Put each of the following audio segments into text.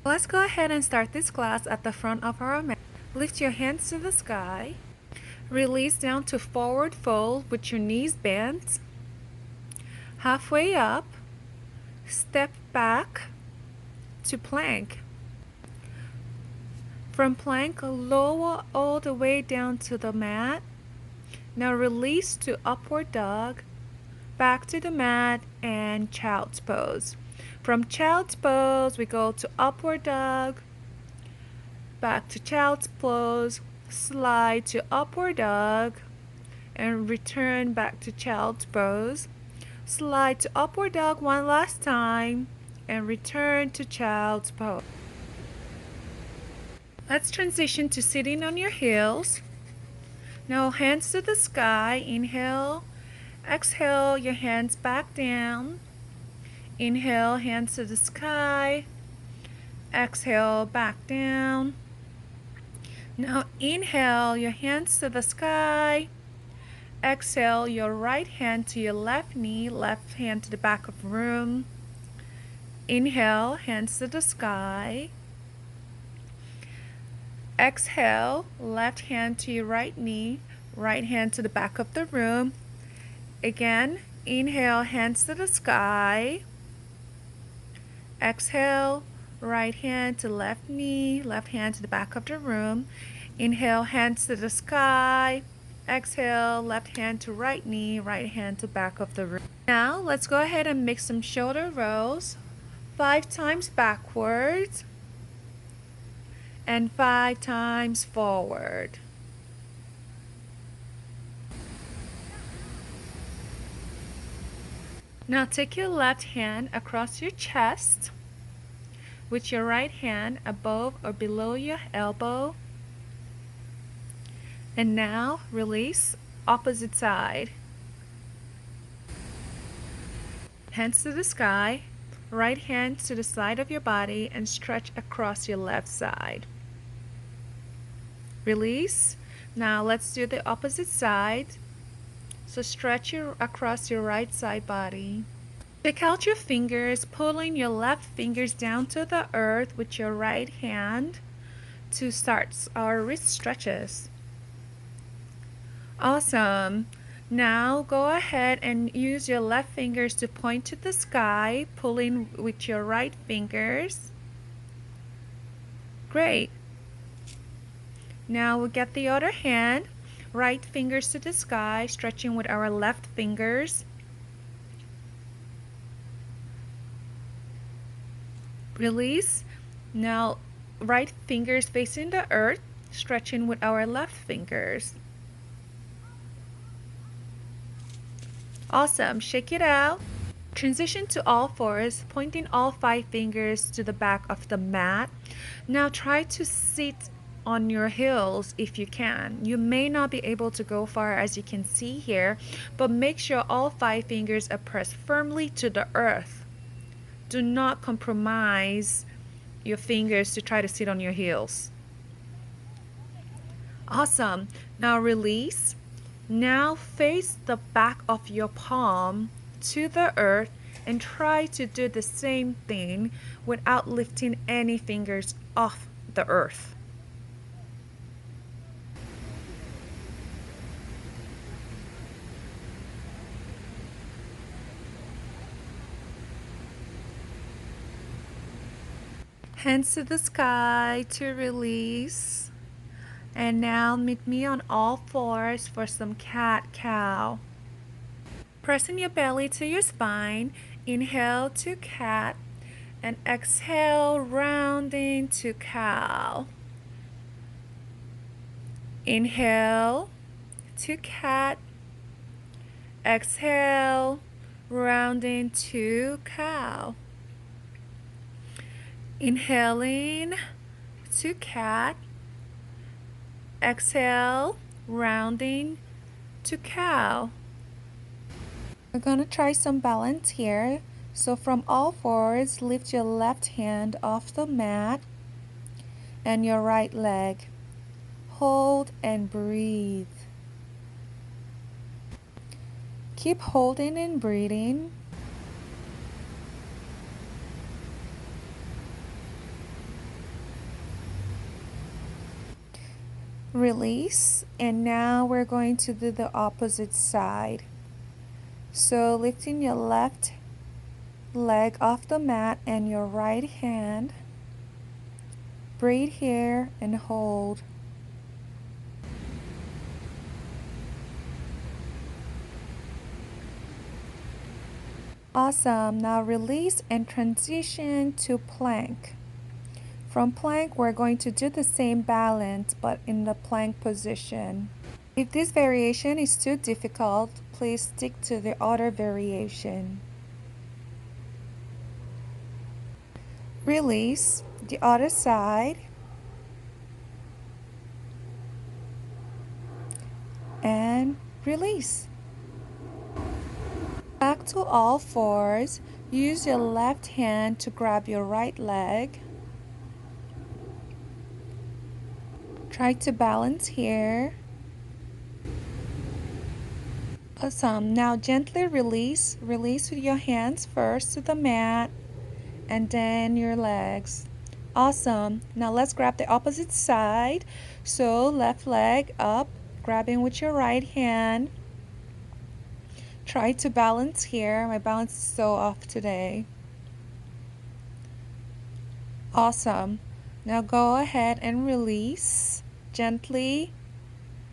Let's go ahead and start this class at the front of our mat. Lift your hands to the sky. Release down to forward fold with your knees bent. Halfway up, step back to plank. From plank, lower all the way down to the mat. Now release to upward dog, back to the mat, and child's pose. From child's pose, we go to upward dog, back to child's pose, slide to upward dog, and return back to child's pose. Slide to upward dog one last time, and return to child's pose. Let's transition to sitting on your heels. Now hands to the sky. Inhale. Exhale, your hands back down. Inhale, hands to the sky. Exhale, back down. Now inhale, your hands to the sky. Exhale, your right hand to your left knee, left hand to the back of the room. Inhale, hands to the sky. Exhale, left hand to your right knee, right hand to the back of the room. Again, inhale, hands to the sky. Exhale, right hand to left knee, left hand to the back of the room. Inhale, hands to the sky. Exhale, left hand to right knee, right hand to back of the room. Now, let's go ahead and make some shoulder rolls. 5 times backwards and 5 times forward. Now take your left hand across your chest with your right hand above or below your elbow. And now release opposite side. Hands to the sky, right hand to the side of your body and stretch across your left side. Release. Now let's do the opposite side. So stretch across your right side body. Take out your fingers, pulling your left fingers down to the earth with your right hand to start our wrist stretches. Awesome. Now go ahead and use your left fingers to point to the sky, pulling with your right fingers. Great. Now we'll get the other hand. Right fingers to the sky, stretching with our left fingers. Release. Now right fingers facing the earth, stretching with our left fingers. Awesome. Shake it out. Transition to all fours, pointing all 5 fingers to the back of the mat. Now try to sit on your heels if you can. You may not be able to go far as you can see here, but make sure all 5 fingers are pressed firmly to the earth. Do not compromise your fingers to try to sit on your heels. Awesome. Now release. Now face the back of your palm to the earth and try to do the same thing without lifting any fingers off the earth. Hands to the sky to release. And now meet me on all fours for some cat-cow. Pressing your belly to your spine. Inhale to cat. And exhale, rounding to cow. Inhale to cat. Exhale, rounding to cow. Inhaling to cat. Exhale, rounding to cow. We're going to try some balance here. So from all fours, lift your left hand off the mat and your right leg. Hold and breathe. Keep holding and breathing. Release, and now we're going to do the opposite side. So lifting your left leg off the mat and your right hand, breathe here and hold. Awesome. Now release and transition to plank. From plank, we're going to do the same balance but in the plank position. If this variation is too difficult, please stick to the other variation. Release the other side and release. Back to all fours. Use your left hand to grab your right leg. Try to balance here. Awesome. Now gently release. Release with your hands first to the mat and then your legs. Awesome. Now let's grab the opposite side. So left leg up, grabbing with your right hand. Try to balance here. My balance is so off today. Awesome. Now go ahead and release gently.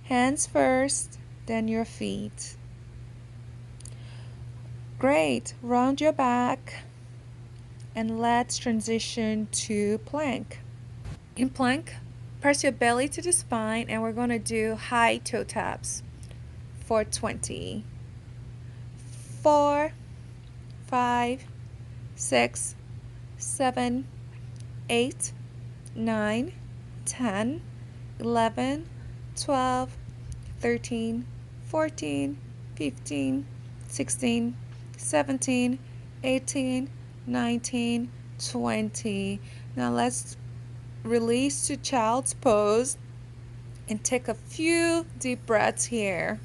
Hands first, then your feet. Great. Round your back and let's transition to plank. In plank, press your belly to the spine and we're going to do high toe taps for 20. 4, 5, 6, 7, 8, 9, 10, 11, 12, 13, 14, 15, 16, 17, 18, 19, 20. Now let's release to child's pose and take a few deep breaths here.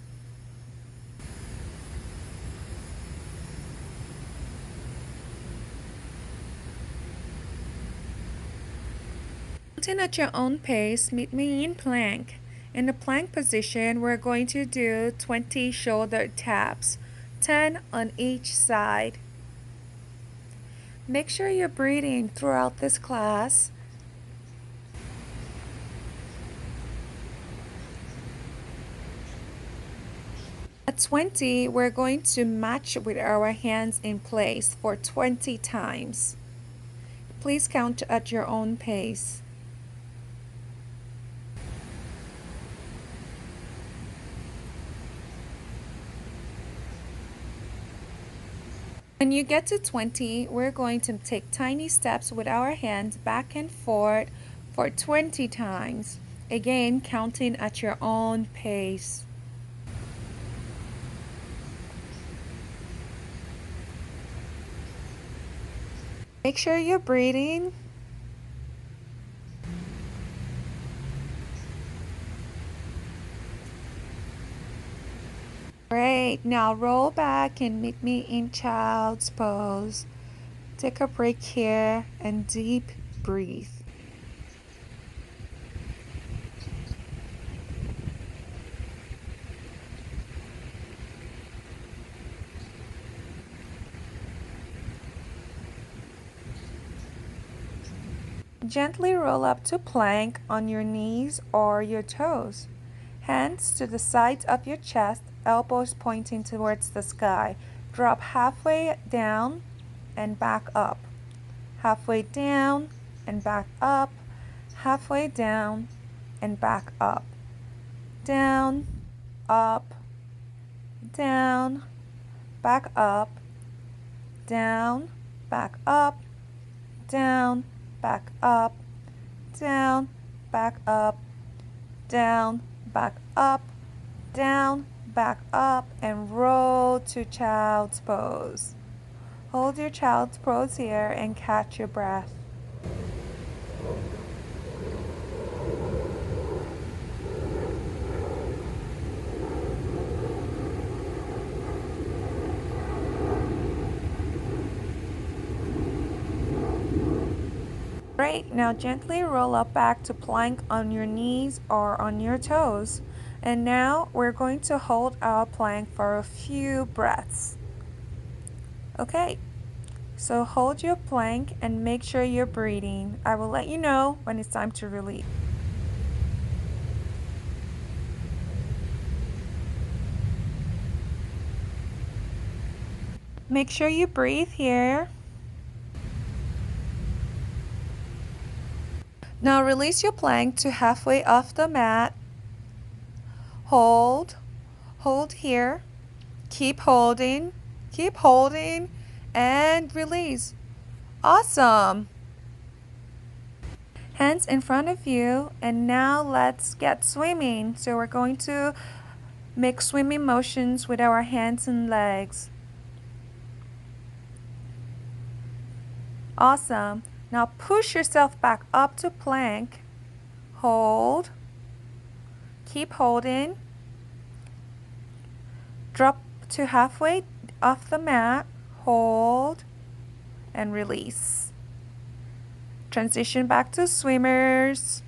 At your own pace, meet me in plank. In the plank position, we're going to do 20 shoulder taps, 10 on each side. Make sure you're breathing throughout this class. At 20, we're going to match with our hands in place for 20 times. Please count at your own pace. When you get to 20, we're going to take tiny steps with our hands back and forth for 20 times. Again, counting at your own pace. Make sure you're breathing. Great. Now roll back and meet me in child's pose. Take a break here and deep breathe. Gently roll up to plank on your knees or your toes. Hands to the sides of your chest, elbows pointing towards the sky. Drop halfway down and back up. Halfway down and back up. Halfway down and back up. Down, up, down, back up, down, back up, down, back up, down, back up, down, back up, down, back up, and roll to child's pose. Hold your child's pose here and catch your breath. Great, now gently roll up back to plank on your knees or on your toes. And now we're going to hold our plank for a few breaths. Okay, so hold your plank and make sure you're breathing. I will let you know when it's time to release. Make sure you breathe here. Now release your plank to halfway off the mat. Hold, hold here. Keep holding, and release. Awesome. Hands in front of you, and now let's get swimming. So we're going to make swimming motions with our hands and legs. Awesome. Now push yourself back up to plank. Hold. Keep holding. Drop to halfway off the mat. Hold and release. Transition back to swimmers.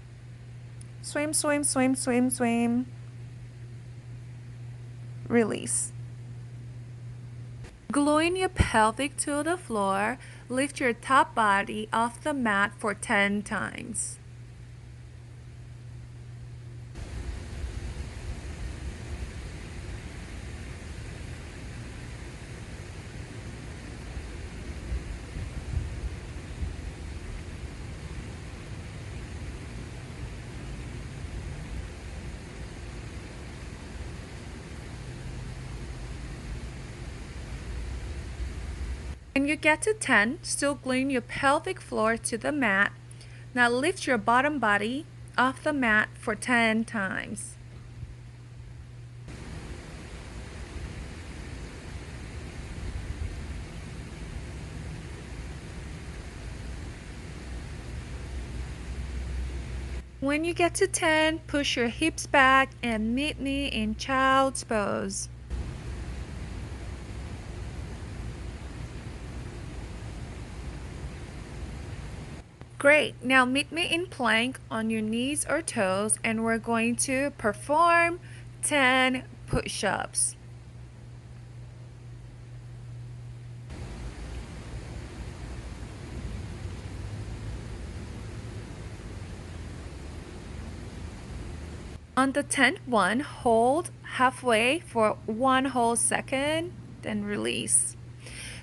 Swim, swim, swim, swim, swim. Release. Gluing your pelvic to the floor, lift your top body off the mat for 10 times. When you get to 10, still gluing your pelvic floor to the mat. Now lift your bottom body off the mat for 10 times. When you get to 10, push your hips back and meet me in child's pose. Great, now meet me in plank on your knees or toes, and we're going to perform 10 push-ups. On the 10th one, hold halfway for 1 whole second, then release.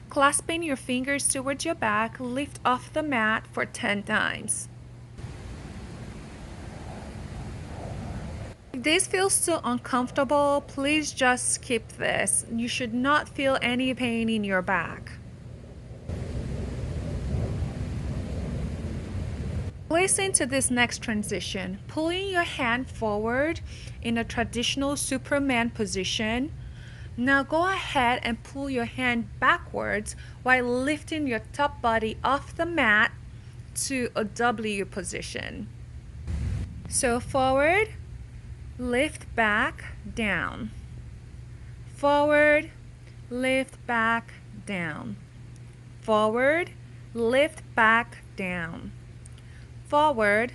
Clasping your fingers towards your back, lift off the mat for 10 times. If this feels too uncomfortable, please just skip this. You should not feel any pain in your back. Listen to this next transition. Pulling your hand forward in a traditional Superman position. Now go ahead and pull your hand backwards while lifting your top body off the mat to a W position. So forward, lift back, down. Forward, lift back, down. Forward, lift back, down. Forward,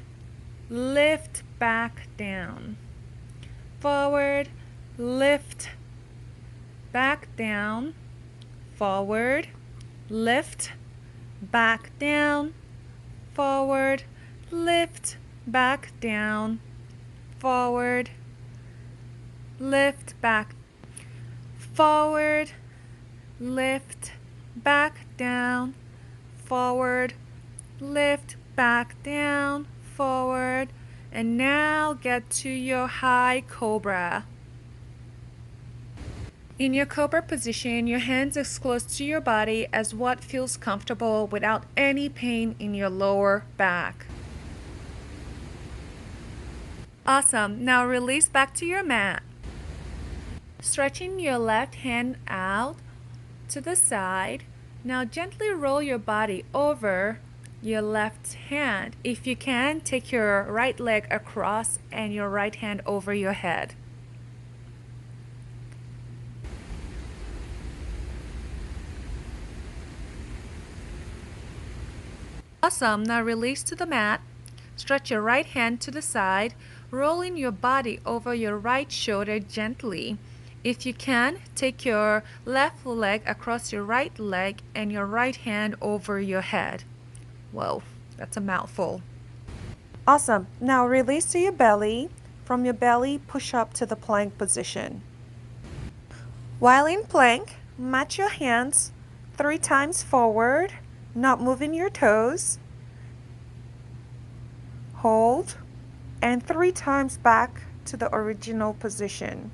lift back, down. Forward, lift back, down. Forward, lift back, down. Forward, lift back, down. Forward, lift back. Forward, lift back, down. Forward, lift back, down. Forward, and now get to your high cobra. In your cobra position, your hands as close to your body as what feels comfortable without any pain in your lower back. Awesome. Now release back to your mat. Stretching your left hand out to the side. Now gently roll your body over your left hand. If you can, take your right leg across and your right hand over your head. Awesome. Now release to the mat. Stretch your right hand to the side, rolling your body over your right shoulder gently. If you can, take your left leg across your right leg and your right hand over your head. Whoa, that's a mouthful. Awesome. Now release to your belly. From your belly, push up to the plank position. While in plank, match your hands 3 times forward, not moving your toes. Hold, and 3 times back to the original position.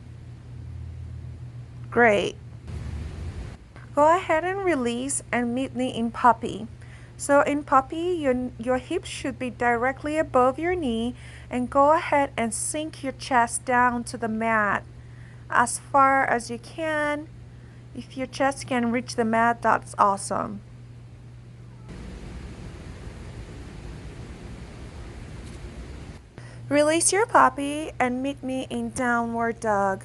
Great. Go ahead and release and meet me in puppy. So in puppy, your hips should be directly above your knee, and go ahead and sink your chest down to the mat as far as you can. If your chest can reach the mat, that's awesome. Release your puppy and meet me in downward dog.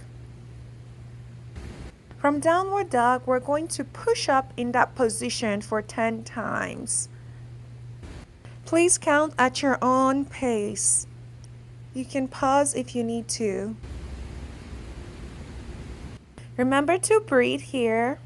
From downward dog, we're going to push up in that position for 10 times. Please count at your own pace. You can pause if you need to. Remember to breathe here.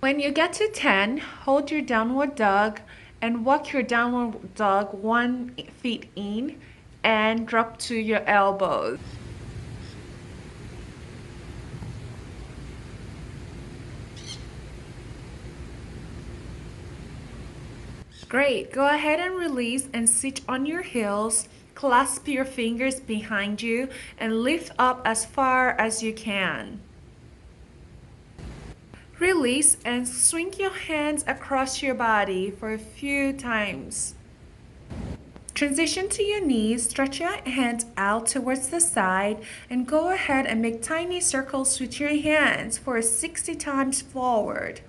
When you get to 10, hold your downward dog and walk your downward dog 1 foot in and drop to your elbows. Great. Go ahead and release and sit on your heels. Clasp your fingers behind you and lift up as far as you can. Release and swing your hands across your body for a few times. Transition to your knees, stretch your hands out towards the side, and go ahead and make tiny circles with your hands for 60 times forward.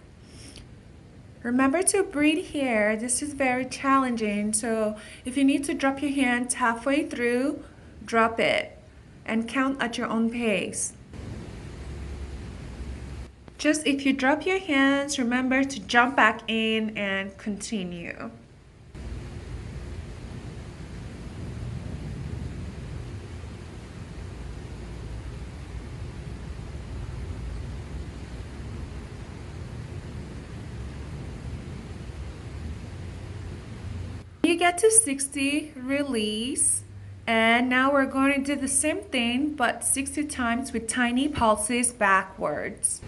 Remember to breathe here. This is very challenging, so if you need to drop your hands halfway through, drop it and count at your own pace. Just if you drop your hands, remember to jump back in and continue. You get to 60, release. And now we're going to do the same thing, but 60 times with tiny pulses backwards.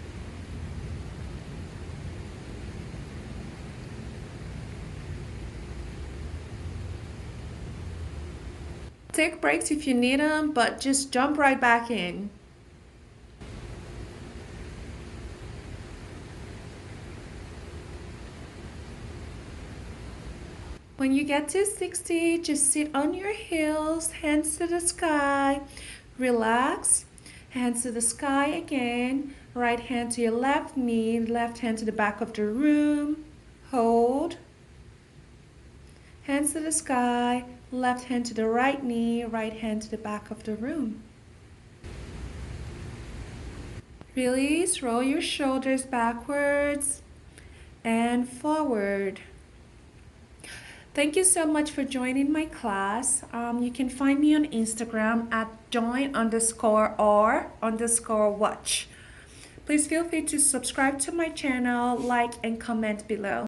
Take breaks if you need them, but just jump right back in. When you get to 60, just sit on your heels, hands to the sky, relax, hands to the sky again, right hand to your left knee, left hand to the back of the room, hold, hands to the sky, left hand to the right knee, right hand to the back of the room. Release, roll your shoulders backwards and forward. Thank you so much for joining my class. You can find me on Instagram at join_or_watch. Please feel free to subscribe to my channel, like, and comment below.